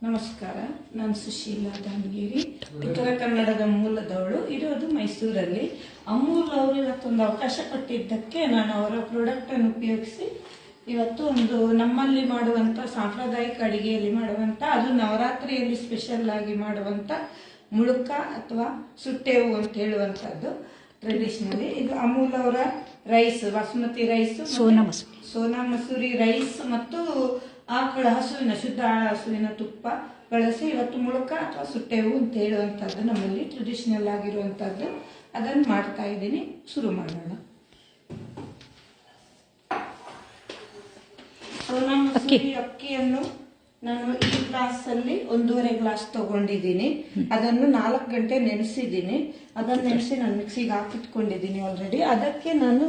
ನಮಸ್ಕಾರ, ನಾನು ಸುಶೀಲಾ ದಾಮಗೇರಿ, ಉತ್ತರ ಕನ್ನಡದ ಮೂಲದವಳು, ಇರೋದು ಮೈಸೂರಲ್ಲಿ. ಅಮೂಲ್ ಅವರು ಇವತ್ತೊಂದು ಅವಕಾಶ ಕೊಟ್ಟಿದ್ದಕ್ಕೆ ನಾನು ಅವರ ಪ್ರಾಡಕ್ಟ್ ಅನ್ನು ಉಪಯೋಗಿಸಿ ಇವತ್ತು ಒಂದು ನಮ್ಮಲ್ಲಿ ಮಾಡುವಂತ ಸಾಂಪ್ರದಾಯಿಕ ಅಡಿಗೆಯಲ್ಲಿ ಮಾಡುವಂತ, ಅದು ನವರಾತ್ರಿಯಲ್ಲಿ ಸ್ಪೆಷಲ್ ಆಗಿ ಮಾಡುವಂತ ಮುಳುಕ ಅಥವಾ ಸುಟ್ಟೇವು ಅಂತ ಹೇಳುವಂತದ್ದು ಟ್ರೆಡಿಷನಲಿ. ಇದು ಅಮೂಲ್ ಅವರ rice, basmati rice, Sona Masoori rice ಮತ್ತು ಆಕಳ ಹಸುವಿನ ಶುದ್ಧ ಹಸುವಿನ ತುಪ್ಪ ಬಳಸಿ ಇವತ್ತು ಮುಳುಕ ಅಥವಾ ಸುಟ್ಟೆವು ಅಂತ ಹೇಳುವಂತದ್ದು ನಮ್ಮಲ್ಲಿ ಟ್ರೆಡಿಷನಲ್ ಆಗಿರುವಂತದ್ದು. ಅದನ್ನು ಮಾಡ್ತಾ ಇದ್ದೀನಿ. ಶುರು ಮಾಡೋಣ. ಸೋನಾ ಮಸೂರಿ ಅಕ್ಕಿಯನ್ನು ನಾನು ಈ ಗ್ಲಾಸ್ ಅಲ್ಲಿ 1.5 ಗ್ಲಾಸ್ ತಗೊಂಡಿದ್ದೀನಿ. ಅದನ್ನು 4 ಗಂಟೆ ನೆನೆಸಿದ್ದೀನಿ. ಅದನ್ನು ನೆನೆಸಿ ನಾನು ಮಿಕ್ಸಿಗೆ ಹಾಕಿಟ್ಕೊಂಡಿದ್ದೀನಿ ಆಲ್ರೆಡಿ. ಅದಕ್ಕೆ ನಾನು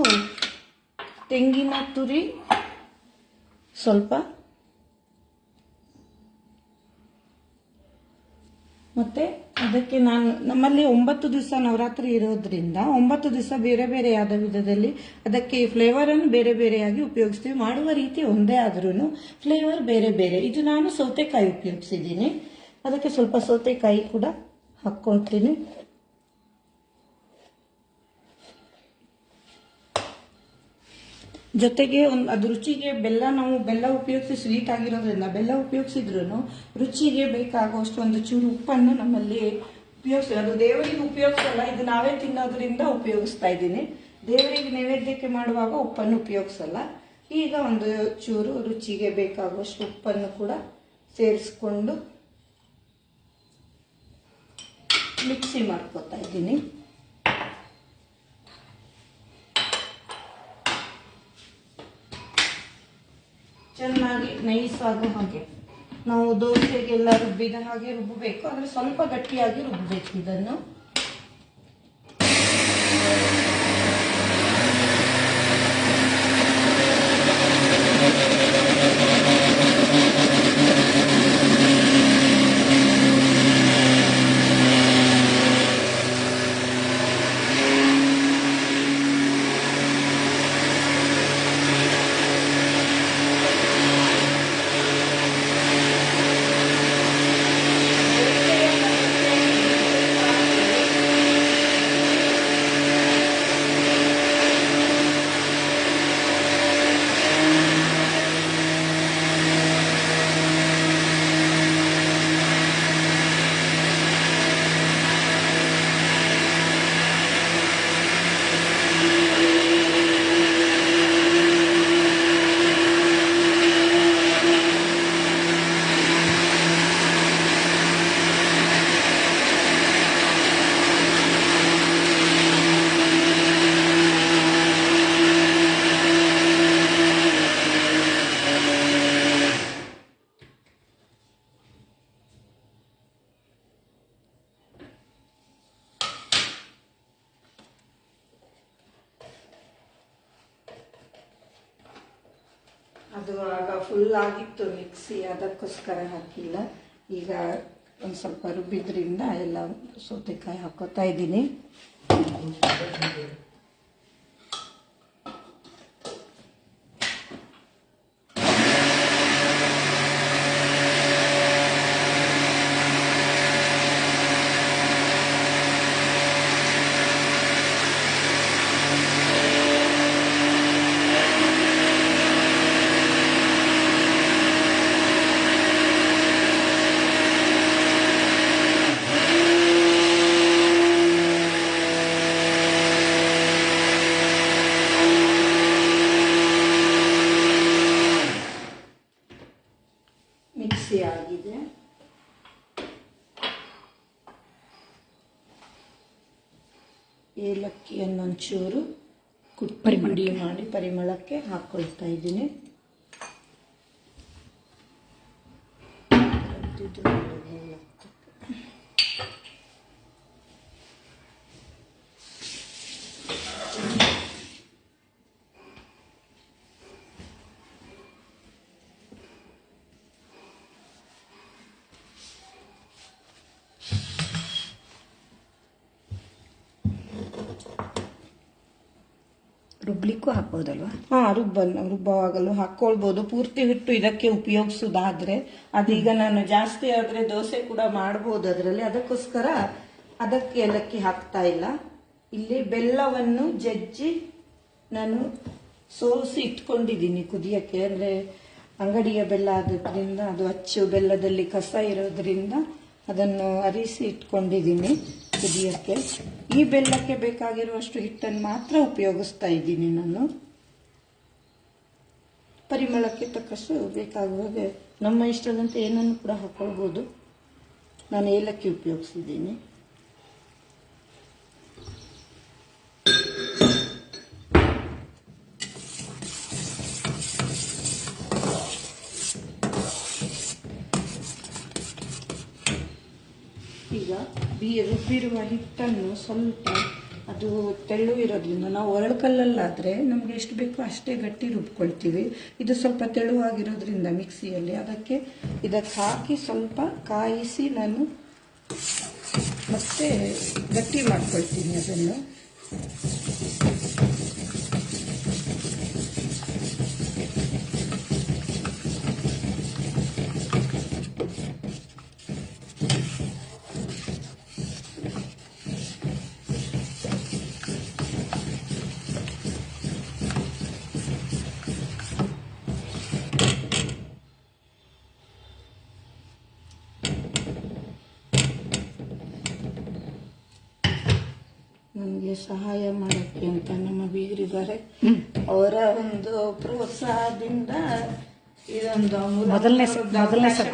ತೆಂಗಿನ ತುರಿ ಸ್ವಲ್ಪ ಮತ್ತೆ ಅದಕ್ಕೆ ನಾನು ನಮ್ಮಲ್ಲಿ 9 ದಿವಸ ನವರಾತ್ರಿ ಇರೋದ್ರಿಂದ 9 ದಿವಸ ಬೇರೆ ಬೇರೆಯಾದ ವಿಧದಲ್ಲಿ ಅದಕ್ಕೆ ಫ್ಲೇವರ್ ಅನ್ನು ಬೇರೆ ಬೇರೆಯಾಗಿ ಉಪಯೋಗಿಸ್ತೀವಿ. ಮಾಡುವ ರೀತಿ ಒಂದೇ ಆದ್ರೂ ಫ್ಲೇವರ್ ಬೇರೆ ಬೇರೆ. ಇದು ನಾನು ಸೌತೆಕಾಯಿ ಉಪಯೋಗಿಸಿದ್ದೀನಿ. ಅದಕ್ಕೆ ಸ್ವಲ್ಪ ಸೌತೆಕಾಯಿ ಕೂಡ ಹಾಕ್ಕೊಳ್ತೀನಿ. ಜೊತೆಗೆ ಅದು ರುಚಿಗೆ ನಾವು ಬೆಲ್ಲ ಉಪಯೋಗಿಸಿ ಸ್ವೀಟ್ ಆಗಿರೋದ್ರಿಂದ ಬೆಲ್ಲ ಉಪಯೋಗಿಸಿದ್ರು ರುಚಿಗೆ ಬೇಕಾಗುವಷ್ಟು ಒಂದು ಚೂರು ಉಪ್ಪನ್ನು ನಮ್ಮಲ್ಲಿ ಉಪಯೋಗಿಸ್ತೀವಿ. ಅದು ದೇವರಿಗೆ ಉಪಯೋಗಿಸಲ್ಲ, ಇದು ನಾವೇ ತಿನ್ನೋದ್ರಿಂದ ಉಪಯೋಗಿಸ್ತಾ ಇದ್ದೀನಿ. ದೇವರಿಗೆ ನೈವೇದ್ಯಕ್ಕೆ ಮಾಡುವಾಗ ಉಪ್ಪನ್ನು ಉಪಯೋಗಿಸಲ್ಲ. ಈಗ ಒಂದು ಚೂರು ರುಚಿಗೆ ಬೇಕಾಗುವಷ್ಟು ಉಪ್ಪನ್ನು ಕೂಡ ಸೇರಿಸ್ಕೊಂಡು ಮಿಕ್ಸಿ ಮಾಡ್ಕೊತಾ ಇದ್ದೀನಿ. ಚೆನ್ನಾಗಿ ನೈಸ್ ಆಗೋ ಹಾಗೆ, ನಾವು ದೋಸೆಗೆಲ್ಲ ರುಬ್ಬಿದ ಹಾಗೆ ರುಬ್ಬಬೇಕು, ಆದರೆ ಸ್ವಲ್ಪ ಗಟ್ಟಿಯಾಗಿ ರುಬ್ಬಬೇಕು ಇದನ್ನು. ಅದು ಆಗ ಫುಲ್ ಆಗಿತ್ತು ಮಿಕ್ಸಿ, ಅದಕ್ಕೋಸ್ಕರ ಹಾಕಿಲ್ಲ. ಈಗ ಒಂದು ಸ್ವಲ್ಪ ರುಬ್ಬಿದ್ರಿಂದ ಎಲ್ಲ ಸೌತೆಕಾಯಿ ಹಾಕೋತಾ ಇದ್ದೀನಿ. ಮಿಕ್ಸಿ ಆಗಿದೆ. ಏಲಕ್ಕಿಯನ್ನು ಒಂಚೂರು ಪುಡಿ ಮಾಡಿ ಪರಿಮಳಕ್ಕೆ ಹಾಕೊಳ್ತಾ ಇದ್ದೀನಿ. ರುಬ್ಲಿಕ್ಕೂ ಹಾಕ್ಬೋದಲ್ವಾ? ರುಬ್ಬವಾಗಲು ಹಾಕೊಳ್ಬಹುದು. ಪೂರ್ತಿ ಹಿಟ್ಟು ಇದಕ್ಕೆ ಉಪಯೋಗಿಸುವುದಾದ್ರೆ, ಅದೀಗ ನಾನು ಜಾಸ್ತಿ ಆದ್ರೆ ದೋಸೆ ಕೂಡ ಮಾಡಬಹುದು ಅದರಲ್ಲಿ. ಅದಕ್ಕೋಸ್ಕರ ಅದಕ್ಕೆ ಏಲಕ್ಕಿ ಹಾಕ್ತಾ ಇಲ್ಲ. ಇಲ್ಲಿ ಬೆಲ್ಲವನ್ನು ಜಜ್ಜಿ ನಾನು ಸೋಸಿ ಇಟ್ಕೊಂಡಿದ್ದೀನಿ ಕುದಿಯಕ್ಕೆ. ಅಂದ್ರೆ ಅಂಗಡಿಯ ಬೆಲ್ಲ ಆದ್ರಿಂದ ಅದು ಅಚ್ಚು ಬೆಲ್ಲದಲ್ಲಿ ಕಸ ಇರೋದ್ರಿಂದ ಅದನ್ನು ಅರಿಸಿ ಇಟ್ಕೊಂಡಿದ್ದೀನಿ ಕುದಿಯಕ್ಕೆ. ಈ ಬೆಲ್ಲಕ್ಕೆ ಬೇಕಾಗಿರುವಷ್ಟು ಹಿಟ್ಟನ್ನು ಮಾತ್ರ ಉಪಯೋಗಿಸ್ತಾ ಇದ್ದೀನಿ ನಾನು. ಪರಿಮಳಕ್ಕೆ ತಕ್ಕಷ್ಟು ಬೇಕಾಗುವಾಗ ನಮ್ಮ ಇಷ್ಟದಂತೆ ಏನನ್ನು ಕೂಡ ಹಾಕೊಳ್ಬೋದು. ನಾನು ಏಲಕ್ಕಿ ಉಪಯೋಗಿಸಿದ್ದೀನಿ. ಈಗ ರುಬ್ಬಿರುವ ಹಿಟ್ಟನ್ನು ಸ್ವಲ್ಪ ಅದು ತೆಳ್ಳು ಇರೋದ್ರಿಂದ ನಾವು ಒರಳುಕಲ್ಲಲ್ಲಾದರೆ ನಮಗೆ ಎಷ್ಟು ಬೇಕೋ ಅಷ್ಟೇ ಗಟ್ಟಿ ರುಬ್ಕೊಳ್ತೀವಿ. ಇದು ಸ್ವಲ್ಪ ತೆಳುವಾಗಿರೋದ್ರಿಂದ ಮಿಕ್ಸಿಯಲ್ಲಿ ಅದಕ್ಕೆ ಇದಕ್ಕೆ ಹಾಕಿ ಸ್ವಲ್ಪ ಕಾಯಿಸಿ ನಾನು ಮತ್ತೆ ಗಟ್ಟಿ ಮಾಡ್ಕೊಳ್ತೀನಿ ಅದನ್ನು. ನನಗೆ ಸಹಾಯ ಮಾಡೋಕ್ಕೆ ಅಂತ ನಮ್ಮ ಬೀಗರಿದ್ದಾರೆ. ಅವರ ಒಂದು ಪ್ರೋತ್ಸಾಹದಿಂದ ಇದೊಂದು ಮೊದಲನೇ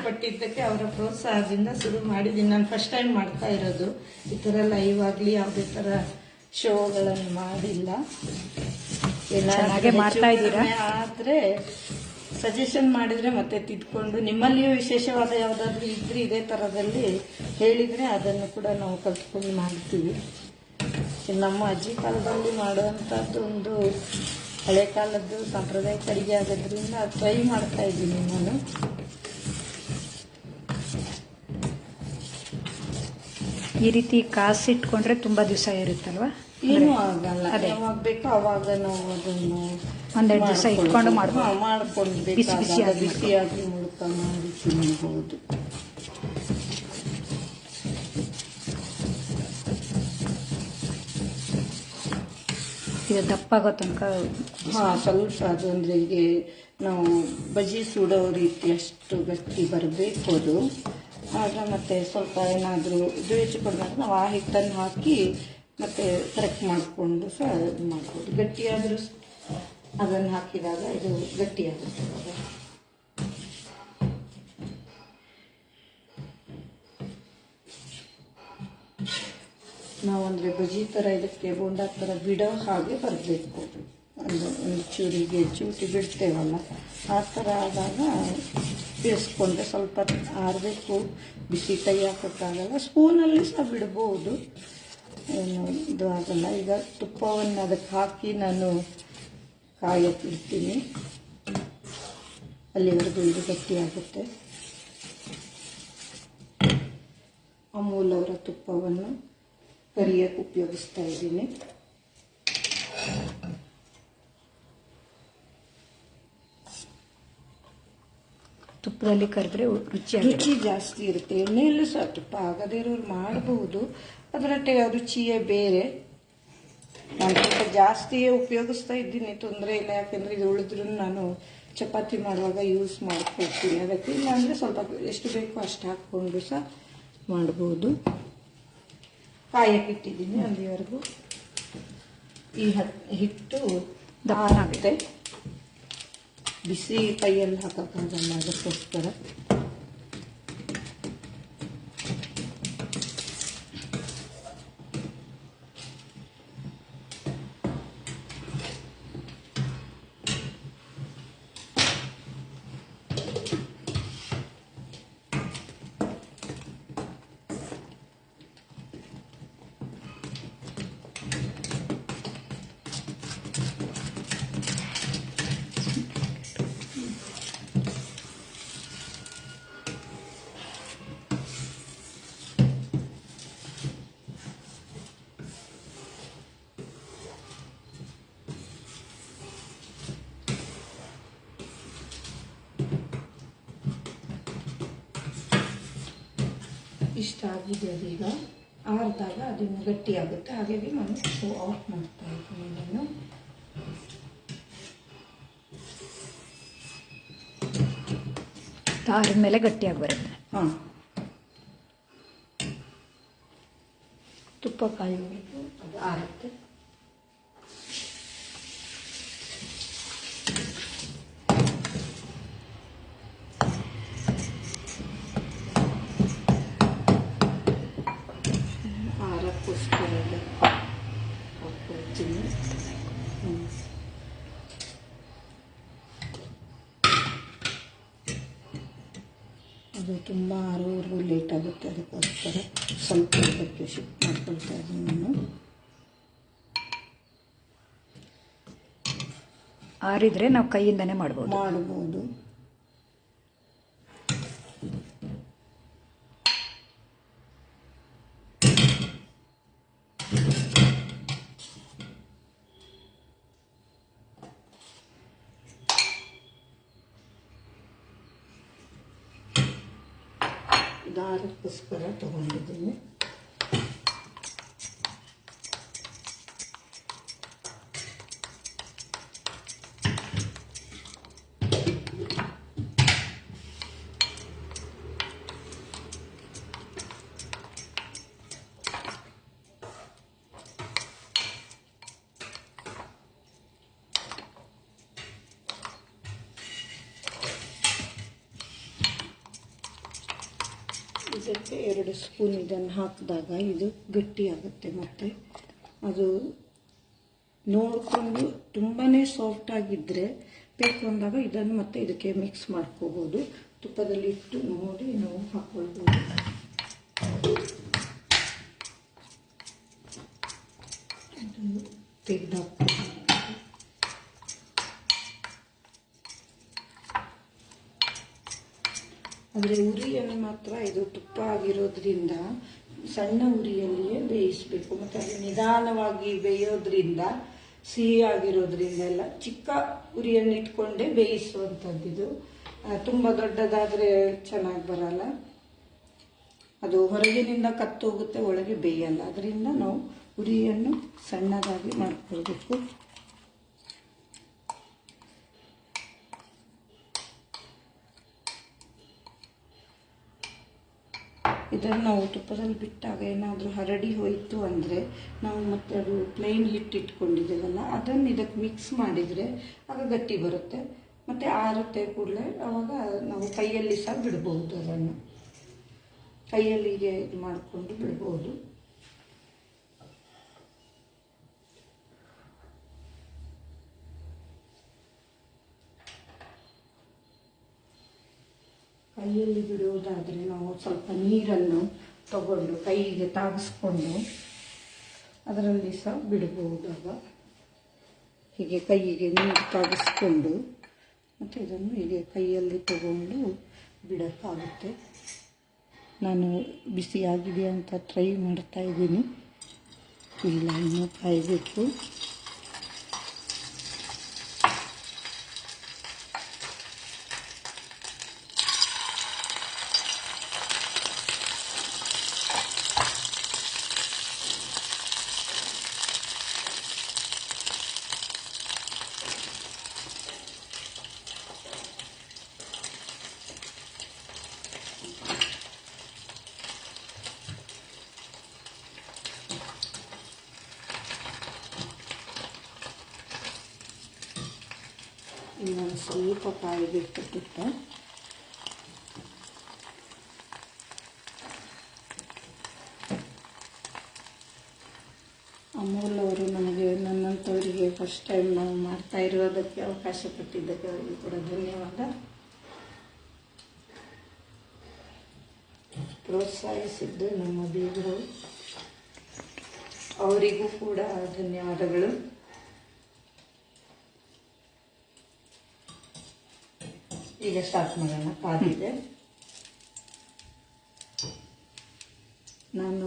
ಪಟ್ಟಿದ್ದಕ್ಕೆ ಅವರ ಪ್ರೋತ್ಸಾಹದಿಂದ ಶುರು ಮಾಡಿದ್ದೀನಿ. ನಾನು ಫಸ್ಟ್ ಟೈಮ್ ಮಾಡ್ತಾ ಇರೋದು. ಈ ಥರ ಲೈವ್ ಆಗಲಿ ಯಾವುದೇ ಥರ ಶೋಗಳನ್ನು ಮಾಡಿಲ್ಲ. ಆದರೆ ಸಜೆಷನ್ ಮಾಡಿದರೆ ಮತ್ತೆ ತಿದ್ಕೊಂಡು ನಿಮ್ಮಲ್ಲಿಯೂ ವಿಶೇಷವಾದ ಯಾವುದಾದ್ರೂ ಇದ್ರೆ ಇದೇ ಥರದಲ್ಲಿ ಹೇಳಿದರೆ ಅದನ್ನು ಕೂಡ ನಾವು ಕಲ್ತ್ಕೊಂಡು ಮಾಡ್ತೀವಿ. ನಮ್ಮ ಅಜ್ಜಿ ಕಾಲದಲ್ಲಿ ಮಾಡುವಂಥದ್ದು ಒಂದು ಹಳೆ ಕಾಲದ್ದು ಸಾಂಪ್ರದಾಯಿಕ ಅಡಿಗೆ ಆಗೋದ್ರಿಂದ ಟ್ರೈ ಮಾಡ್ತಾ ಇದ್ದೀನಿ ನಾನು. ಈ ರೀತಿ ಕಾಸಿಟ್ಕೊಂಡ್ರೆ ತುಂಬಾ ದಿವಸ ಇರುತ್ತಲ್ವಾ? ಏನೂ ಆಗಲ್ಲ. ಯಾವಾಗ ಬೇಕೋ ಅವಾಗ ನಾವು ಅದನ್ನು ಒಂದೆರಡು ದಿವಸ ಇಟ್ಕೊಂಡು ಮಾಡ್ಕೊಂಡು ಬಿಸಿಯಾಗಿ ಮುಳುಕ ಮಾಡಿ ತಿನ್ನಬಹುದು. ಇದು ದಪ್ಪಾಗೋ ತನಕ ಸ್ವಲ್ಪ ಅದು ಅಂದರೆ ಈಗ ನಾವು ಬಜ್ಜಿ ಸುಡೋ ರೀತಿ ಅಷ್ಟು ಗಟ್ಟಿ ಬರಬೇಕು ಅದು. ಆಗ ಮತ್ತೆ ಸ್ವಲ್ಪ ಏನಾದರೂ ಇದು ಹೆಚ್ಚು ಕಡಿಮೆ ನಾವು ಆ ಹಿಟ್ಟನ್ನು ಹಾಕಿ ಮತ್ತೆ ಕರೆಕ್ಟ್ ಮಾಡಿಕೊಂಡು ಸಹ ಇದು ಮಾಡ್ಬೋದು. ಗಟ್ಟಿಯಾದರೂ ಅದನ್ನು ಹಾಕಿದಾಗ ಇದು ಗಟ್ಟಿಯಾಗುತ್ತೆ. ನಾವು ಅಂದರೆ ಬಜ್ಜಿ ಥರ ಇದಕ್ಕೆ ಬೋಂಡಾ ಥರ ಬಿಡೋ ಹಾಗೆ ಬರಬೇಕು. ಒಂದು ಚೂರಿಗೆ ಚೂಟಿ ಬಿಡ್ತೇವಲ್ಲ ಆ ಥರ ಆದಾಗ ಬೇಯಿಸ್ಕೊಂಡ್ರೆ ಸ್ವಲ್ಪ ಆರಬೇಕು. ಬಿಸಿ ಕೈ ಹಾಕೋಕ್ಕಾಗಲ್ಲ. ಸ್ಪೂನಲ್ಲಿ ಸಹ ಬಿಡ್ಬೋದು, ಏನು ಇದು ಆಗಲ್ಲ. ಈಗ ತುಪ್ಪವನ್ನು ಅದಕ್ಕೆ ಹಾಕಿ ನಾನು ಕಾಯಕ್ಕಿಡ್ತೀನಿ. ಅಲ್ಲಿವರೆಗೂ ಇದು ಗಟ್ಟಿಯಾಗುತ್ತೆ. ಅಮೂಲ್ ಅವರ ತುಪ್ಪವನ್ನು ಕರಿಯಕ್ಕೆ ಉಪಯೋಗಿಸ್ತಾ ಇದ್ದೀನಿ. ತುಪ್ಪದಲ್ಲಿ ಕರೆದ್ರೆ ರುಚಿ ಜಾಸ್ತಿ ಇರುತ್ತೆ. ಎಣ್ಣೆಯಲ್ಲೂ ಸಹ ತುಪ್ಪ ಆಗದೇ ಇರೋರು ಮಾಡಬಹುದು. ಅದರ ರುಚಿಯೇ ಬೇರೆ. ನಾನು ಸ್ವಲ್ಪ ಜಾಸ್ತಿಯೇ ಉಪಯೋಗಿಸ್ತಾ ಇದ್ದೀನಿ, ತೊಂದರೆ ಇಲ್ಲ. ಯಾಕೆಂದರೆ ಇದು ಉಳಿದ್ರೂ ನಾನು ಚಪಾತಿ ಮಾಡುವಾಗ ಯೂಸ್ ಮಾಡ್ಕೊಳ್ತೀನಿ. ಅದಕ್ಕೆ ಇಲ್ಲಾಂದರೆ ಸ್ವಲ್ಪ ಎಷ್ಟು ಬೇಕೋ ಅಷ್ಟು ಹಾಕ್ಕೊಂಡು ಸಹ ಮಾಡ್ಬೋದು. ಕಾಯಕ್ಕಿಟ್ಟಿದ್ದೀನಿ ಅಲ್ಲಿವರೆಗೂ. ಈ ಹಿಟ್ಟು ಆಗುತ್ತೆ. ಬಿಸಿ ಕೈಯಲ್ಲಿ ಹಾಕೋಕ್ಕಾಗಲ್ಲ, ಅದಕ್ಕೋಸ್ಕರ. ಇಷ್ಟ ಆಗಿದೆ ಅದೀಗ. ಆರಿದಾಗ ಅದನ್ನು ಗಟ್ಟಿ ಆಗುತ್ತೆ. ಹಾಗಾಗಿ ನಾನು ಸ್ಟವ್ ಆಫ್ ಮಾಡ್ತಾ ಇದ್ದೀನಿ ಇದನ್ನು. ಆರಿದ ಮೇಲೆ ಗಟ್ಟಿಯಾಗಿ ಬರುತ್ತೆ. ಹಾಂ, ತುಪ್ಪ ಕಾಯಬೇಕು, ಅದು ಆರುತ್ತೆ. ಆರಕ್ಕೋಸ್ಕರ ಹಾಕ್ಕೊಳ್ತೀನಿ. ಅದು ತುಂಬ ಆರೋವರೆಗೂ ಲೇಟ್ ಆಗುತ್ತೆ, ಅದಕ್ಕೋಸ್ಕರ ಸ್ವಲ್ಪ ಇದಕ್ಕೆ ಶಿಫ್ಟ್ ಮಾಡ್ಕೊಳ್ತಾ ಇದ್ದೀನಿ ನಾನು. ಆರಿದ್ರೆ ನಾವು ಕೈಯಿಂದನೇ ಮಾಡ್ಬೋದು. ದಾರಕ್ಕೋಸ್ಕರ ತಗೊಂಡಿದ್ದೀನಿ. ಇದಕ್ಕೆ 2 ಸ್ಪೂನ್ ಇದನ್ನು ಹಾಕಿದಾಗ ಇದು ಗಟ್ಟಿಯಾಗುತ್ತೆ. ಮತ್ತು ಅದು ನೋಡಿಕೊಂಡು ತುಂಬಾ ಸಾಫ್ಟ್ ಆಗಿದ್ದರೆ ಬೇಕು ಅಂದಾಗ ಇದನ್ನು ಮತ್ತೆ ಇದಕ್ಕೆ ಮಿಕ್ಸ್ ಮಾಡ್ಕೋಬೋದು. ತುಪ್ಪದಲ್ಲಿ ಇಟ್ಟು ನೋಡಿ ನಾವು ಹಾಕ್ಕೊಳ್ಬೋದು. ಅದನ್ನು ತೆಗೆದಾಕ್ಬೋದು. ಆದರೆ ಉರಿಯನ್ನು ಮಾತ್ರ ಇದು ತುಪ್ಪ ಆಗಿರೋದ್ರಿಂದ ಸಣ್ಣ ಉರಿಯಲ್ಲಿಯೇ ಬೇಯಿಸಬೇಕು. ಮತ್ತು ಅದು ನಿಧಾನವಾಗಿ ಬೇಯೋದ್ರಿಂದ ಸಿಹಿ ಆಗಿರೋದ್ರಿಂದ ಎಲ್ಲ ಚಿಕ್ಕ ಉರಿಯನ್ನು ಇಟ್ಕೊಂಡೇ ಬೇಯಿಸುವಂಥದ್ದು. ತುಂಬ ದೊಡ್ಡದಾದರೆ ಚೆನ್ನಾಗಿ ಬರಲ್ಲ, ಅದು ಹೊರಗಿನಿಂದ ಕತ್ತೋಗುತ್ತೆ, ಒಳಗೆ ಬೇಯಲ್ಲ. ಅದರಿಂದ ನಾವು ಉರಿಯನ್ನು ಸಣ್ಣದಾಗಿ ಮಾಡ್ಕೊಳ್ಬೇಕು. ಇದನ್ನು ನಾವು ತುಪ್ಪದಲ್ಲಿ ಬಿಟ್ಟಾಗ ಏನಾದರೂ ಹರಡಿ ಹೋಯಿತು ಅಂದರೆ ನಾವು ಮತ್ತೆ ಅದು ಪ್ಲೇನ್ ಹಿಟ್ಟು ಇಟ್ಕೊಂಡಿದ್ದೇವಲ್ಲ ಅದನ್ನು ಇದಕ್ಕೆ ಮಿಕ್ಸ್ ಮಾಡಿದರೆ ಆಗ ಗಟ್ಟಿ ಬರುತ್ತೆ. ಮತ್ತು ಆರುತ್ತೆ ಕೂಡಲೇ ಆವಾಗ ನಾವು ಕೈಯಲ್ಲಿ ಸಹ ಬಿಡ್ಬೋದು. ಅದನ್ನು ಕೈಯಲ್ಲಿಗೆ ಇದು ಮಾಡಿಕೊಂಡು ಬಿಡ್ಬೋದು. ಕೈಯಲ್ಲಿ ಬಿಡುವುದಾದರೆ ನಾವು ಸ್ವಲ್ಪ ನೀರನ್ನು ತಗೊಂಡು ಕೈಗೆ ತಾಗಿಸ್ಕೊಂಡು ಅದರಲ್ಲಿ ಸಹ ಬಿಡಬಹುದಾಗ. ಹೀಗೆ ಕೈಗೆ ನೀರು ತಾಗಿಸ್ಕೊಂಡು ಮತ್ತು ಇದನ್ನು ಹೀಗೆ ಕೈಯಲ್ಲಿ ತಗೊಂಡು ಬಿಡೋಕ್ಕಾಗುತ್ತೆ. ನಾನು ಬಿಸಿಯಾಗಿದೆ ಅಂತ ಟ್ರೈ ಮಾಡ್ತಾ ಇದ್ದೀನಿ. ಇಲ್ಲ, ಇನ್ನೂ ಕಾಯಬೇಕು. ಇನ್ನೊಂದು ಸ್ವಲ್ಪ ಕಾಯಬೇಕು ತುಪ್ಪ. ಅಮೂಲ್ ಅವರು ನನಗೆ ನನ್ನಂಥವರಿಗೆ ಫಸ್ಟ್ ಟೈಮ್ ನಾವು ಮಾಡ್ತಾ ಇರೋದಕ್ಕೆ ಅವಕಾಶ ಕೊಟ್ಟಿದ್ದಕ್ಕೆ ಅವರಿಗೆ ಕೂಡ ಧನ್ಯವಾದ. ಪ್ರೋತ್ಸಾಹಿಸಿದ್ದು ನಮ್ಮ ಬೀಗರು, ಅವರಿಗೂ ಕೂಡ ಧನ್ಯವಾದಗಳು. ಈಗ ಸ್ಟಾರ್ಟ್ ಮಾಡೋಣ. ಕಾದಿದೆ. ನಾನು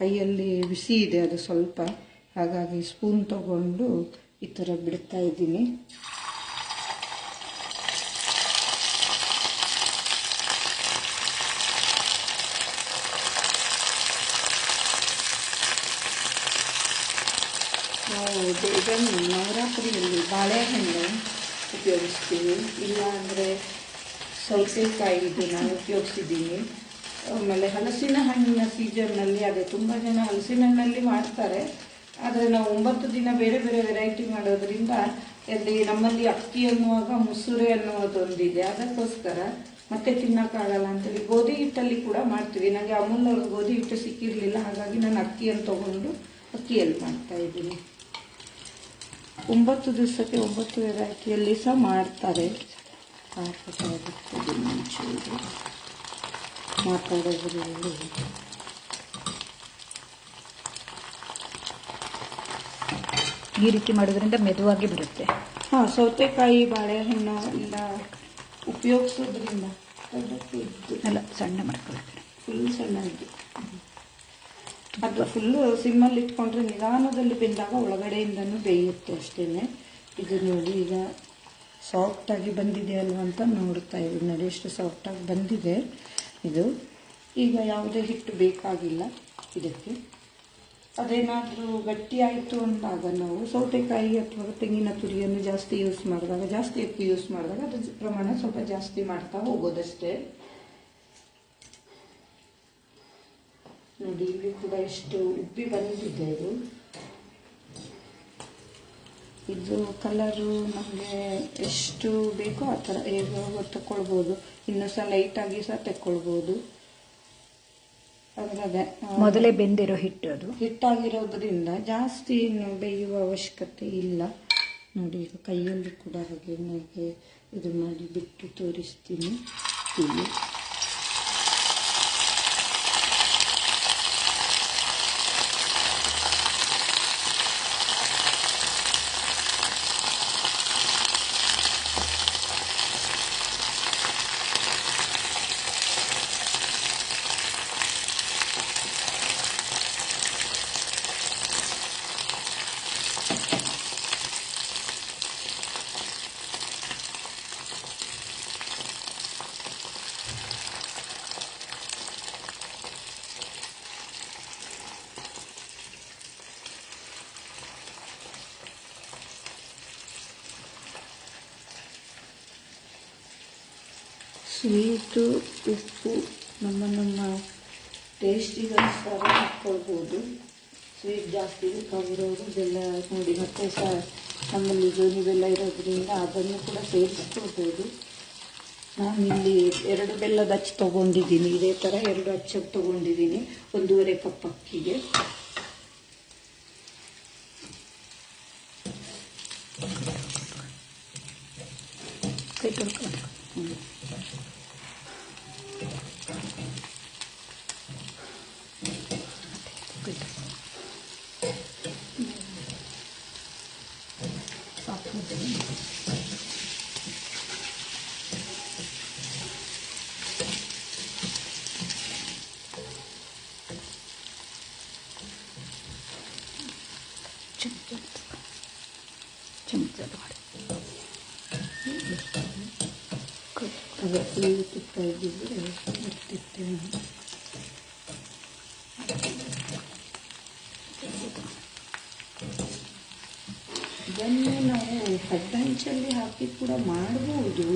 ಕೈಯಲ್ಲಿ ಬಿಸಿ ಇದೆ ಅದು ಸ್ವಲ್ಪ, ಹಾಗಾಗಿ ಸ್ಪೂನ್ ತಗೊಂಡು ಈ ಥರ ಬಿಡ್ತಾ ಇದ್ದೀನಿ. ಇದನ್ನು ನವರಾತ್ರಿಯಲ್ಲಿ ಬಾಳೆಹಣ್ಣು ಉಪಯೋಗಿಸ್ತೀನಿ, ಇಲ್ಲ ಅಂದರೆ ಸೌತೆಕಾಯಿ ಇದು ನಾನು ಉಪಯೋಗಿಸಿದ್ದೀನಿ. ಆಮೇಲೆ ಹಲಸಿನ ಹಣ್ಣಿನ ಸೀಸನ್ನಲ್ಲಿ ಅದೇ ತುಂಬ ಜನ ಹಲಸಿನ ಹಣ್ಣಲ್ಲಿ ಮಾಡ್ತಾರೆ, ಆದರೆ ನಾವು 9 ದಿನ ಬೇರೆ ಬೇರೆ ವೆರೈಟಿ ಮಾಡೋದ್ರಿಂದ ಅಲ್ಲಿ ನಮ್ಮಲ್ಲಿ ಅಕ್ಕಿ ಅನ್ನುವಾಗ ಮುಸುರೆ ಅನ್ನೋದೊಂದಿದೆ, ಅದಕ್ಕೋಸ್ಕರ ಮತ್ತೆ ತಿನ್ನೋಕ್ಕಾಗಲ್ಲ ಅಂತೇಳಿ ಗೋಧಿ ಹಿಟ್ಟಲ್ಲಿ ಕೂಡ ಮಾಡ್ತೀವಿ. ನನಗೆ ಅಮೂಲ್ ಅವ್ರಿಗೆ ಗೋಧಿ ಹಿಟ್ಟು ಸಿಕ್ಕಿರಲಿಲ್ಲ, ಹಾಗಾಗಿ ನಾನು ಅಕ್ಕಿಯನ್ನು ತೊಗೊಂಡು ಅಕ್ಕಿಯಲ್ಲಿ ಮಾಡ್ತಾ ಇದ್ದೀನಿ. 9 ದಿವಸಕ್ಕೆ 9 ವೆರೈಟಿಯಲ್ಲಿ ಸಹ ಮಾಡ್ತಾರೆ. ಮಾತಾಡೋದ್ರಲ್ಲಿ ಈ ರೀತಿ ಮಾಡೋದ್ರಿಂದ ಮೆದುವಾಗಿ ಬರುತ್ತೆ. ಹಾಂ, ಸೌತೆಕಾಯಿ ಬಾಳೆಹಣ್ಣು ಎಲ್ಲ ಉಪಯೋಗಿಸೋದ್ರಿಂದ ಅಲ್ಲ, ಸಣ್ಣ ಮಾಡ್ಕೊಳ್ತಾರೆ, ಫುಲ್ ಸಣ್ಣಗೆ. ಅದು ಫುಲ್ಲು ಸಿಮ್ಮಲ್ಲಿ ಇಟ್ಕೊಂಡ್ರೆ ನಿಧಾನದಲ್ಲಿ ಬೆಂದಾಗ ಒಳಗಡೆಯಿಂದನೂ ಬೇಯುತ್ತೆ ಅಷ್ಟೇ. ಇದು ನೋಡಿ ಈಗ ಸಾಫ್ಟಾಗಿ ಬಂದಿದೆ ಅಲ್ವ ಅಂತ ನೋಡ್ತಾ ಇದ್ದೀನಿ. ನೋಡಿ ಎಷ್ಟು ಸಾಫ್ಟಾಗಿ ಬಂದಿದೆ ಇದು. ಈಗ ಯಾವುದೇ ಹಿಟ್ಟು ಬೇಕಾಗಿಲ್ಲ ಇದಕ್ಕೆ. ಅದೇನಾದರೂ ಗಟ್ಟಿ ಆಯಿತು ಅಂದಾಗ ನಾವು ಸೌತೆಕಾಯಿ ಅಥವಾ ತೆಂಗಿನ ತುರಿಯನ್ನು ಜಾಸ್ತಿ ಯೂಸ್ ಮಾಡಿದಾಗ, ಜಾಸ್ತಿ ಉಪ್ಪು ಯೂಸ್ ಮಾಡಿದಾಗ ಅದ್ರ ಪ್ರಮಾಣ ಸ್ವಲ್ಪ ಜಾಸ್ತಿ ಮಾಡ್ತಾ ಹೋಗೋದಷ್ಟೇ. ನೋಡಿ ಇಲ್ಲಿ ಕೂಡ ಎಷ್ಟು ಉಬ್ಬಿ ಬಂದಿದೆ ಇದು ಕಲರು ನಮಗೆ ಎಷ್ಟು ಬೇಕೋ ಆ ಥರ ಹೇಗೋ ತಗೊಳ್ಬೋದು. ಇನ್ನೂ ಸಹ ಲೈಟಾಗಿ ಸಹ ತಗೊಳ್ಬೋದು. ಅದೇ ಮೊದಲೇ ಬೆಂದಿರೋ ಹಿಟ್ಟು, ಅದು ಹಿಟ್ಟಾಗಿರೋದ್ರಿಂದ ಜಾಸ್ತಿ ಬೇಯುವ ಅವಶ್ಯಕತೆ ಇಲ್ಲ. ನೋಡಿ ಈಗ ಕೈಯಲ್ಲಿ ಕೂಡ ಹಾಗೆ ನನಗೆ ಇದು ಮಾಡಿ ಬಿಟ್ಟು ತೋರಿಸ್ತೀನಿ. ಇಲ್ಲಿ ಸ್ವೀಟು ಉಪ್ಪು ನಮ್ಮ ಟೇಸ್ಟಿಗೋಸ್ಕರ ಹಾಕ್ಕೊಳ್ಬೋದು. ಸ್ವೀಟ್ ಜಾಸ್ತಿ ಬೇಕಾಗಿರೋರು ಬೆಲ್ಲ ನೋಡಿ, ಮತ್ತೆ ಸಹ ನಮ್ಮಲ್ಲಿ ಗೋಧಿ ಬೆಲ್ಲ ಇರೋದ್ರಿಂದ ಅದನ್ನು ಕೂಡ ಸೇರಿಸ್ಕೊಳ್ಬೋದು. ನಾನಿಲ್ಲಿ 2 ಬೆಲ್ಲದ ಅಚ್ಚು ತೊಗೊಂಡಿದ್ದೀನಿ. ಇದೇ ಥರ 2 ಅಚ್ಚು ತೊಗೊಂಡಿದ್ದೀನಿ 1.5 ಕಪ್ ಅಕ್ಕಿಗೆ. ಚಮಚ ಮಾಡಿ ಅದೇ ತುಪ್ಪ ಇದ್ದಿದ್ರೆ ಬರ್ತಿತ್ತು. ಇದನ್ನು ನಾವು ಪಡ್ಡು ಹಂಚಲ್ಲಿ ಹಾಕಿ ಕೂಡ ಮಾಡ್ಬೋದು.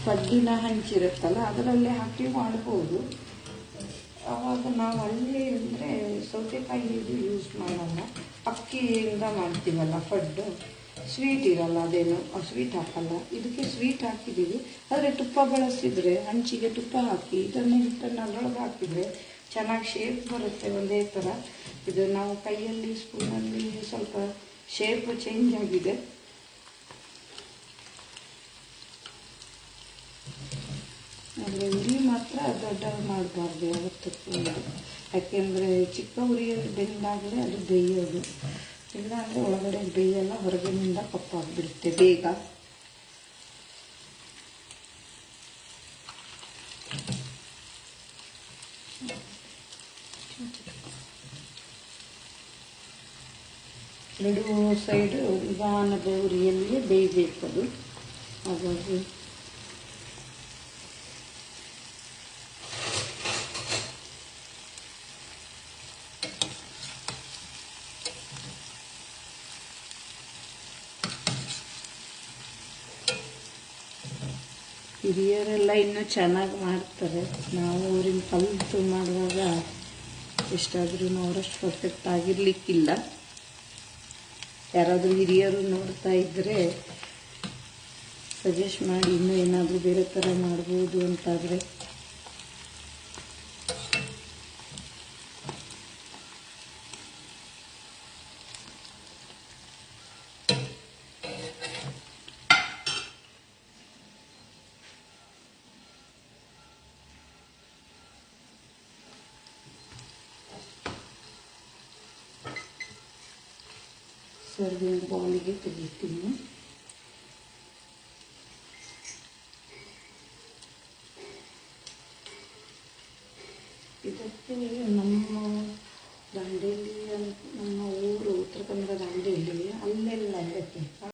ಪಡ್ಡಿನ ಹಂಚಿರುತ್ತಲ್ಲ ಅದರಲ್ಲೇ ಹಾಕಿ ಮಾಡ್ಬೋದು. ಆವಾಗ ನಾವು ಅಲ್ಲಿ ಅಂದರೆ ಸೌತೆಕಾಯಿ ಇದು ಯೂಸ್ ಮಾಡಲ್ಲ, ಅಕ್ಕಿಯಿಂದ ಮಾಡ್ತೀವಲ್ಲ ಪಡ್ಡು. ಸ್ವೀಟ್ ಇರಲ್ಲ, ಅದೇನು ಸ್ವೀಟ್ ಹಾಕಲ್ಲ. ಇದಕ್ಕೆ ಸ್ವೀಟ್ ಹಾಕಿದ್ದೀವಿ, ಆದರೆ ತುಪ್ಪ ಬಳಸಿದರೆ ಹಂಚಿಗೆ ತುಪ್ಪ ಹಾಕಿ ಇದನ್ನು ಹಿಟ್ಟನ್ನು ಅದರೊಳಗೆ ಹಾಕಿದರೆ ಚೆನ್ನಾಗಿ ಶೇಪ್ ಬರುತ್ತೆ ಒಂದೇ ಥರ. ಇದು ನಾವು ಕೈಯಲ್ಲಿ ಸ್ಪೂನಲ್ಲಿ ಸ್ವಲ್ಪ ಶೇಪ್ ಚೇಂಜ್ ಆಗಿದೆ. ಆದರೆ ಉರಿ ಮಾತ್ರ ದೊಡ್ಡ ಮಾಡಬಾರ್ದು ಯಾವತ್ತಕ್ಕೂ. ಯಾಕೆಂದರೆ ಚಿಕ್ಕ ಉರಿಯಲ್ಲಿ ಬೆಂದಾಗಲೇ ಅದು ಬೇಯೋದು, ಇಲ್ಲ ಅಂದರೆ ಒಳಗಡೆ ಬೇಯಲ್ಲ, ಹೊರಗಿನಿಂದ ಕಪ್ಪಾಗಿಬಿಡುತ್ತೆ ಬೇಗ. ಎರಡು ಸೈಡು ನಿಧಾನದ ಉರಿಯಲ್ಲಿಯೇ ಬೇಯಬೇಕದು. ಹಾಗಾಗಿ ಹಿರಿಯರೆಲ್ಲ ಇನ್ನೂ ಚೆನ್ನಾಗಿ ಮಾಡ್ತಾರೆ. ನಾವು ಅವ್ರಿಂದ ಕಲಿತು ಮಾಡುವಾಗ ಎಷ್ಟಾದ್ರೂ ಅವರಷ್ಟು ಪರ್ಫೆಕ್ಟ್ ಆಗಿರಲಿಕ್ಕಿಲ್ಲ. ಯಾರಾದರೂ ಹಿರಿಯರು ನೋಡ್ತಾ ಇದ್ದರೆ ಸಜೆಸ್ಟ್ ಮಾಡಿ ಇನ್ನೂ ಏನಾದರೂ ಬೇರೆ ಥರ ಮಾಡ್ಬೋದು ಅಂತಾದರೆ. ಸರ್ವಿಂಗ್ ಬೌಲಿಗೆ ತೆಗಿತೀನಿ. ಇದಕ್ಕೆ ನಮ್ಮ ದಾಂಡೇಲಿ ನಮ್ಮ ಊರು ಉತ್ತರ ಕನ್ನಡ ದಾಂಡೇಲಿ ಅಲ್ಲೆಲ್ಲ ಇದಕ್ಕೆ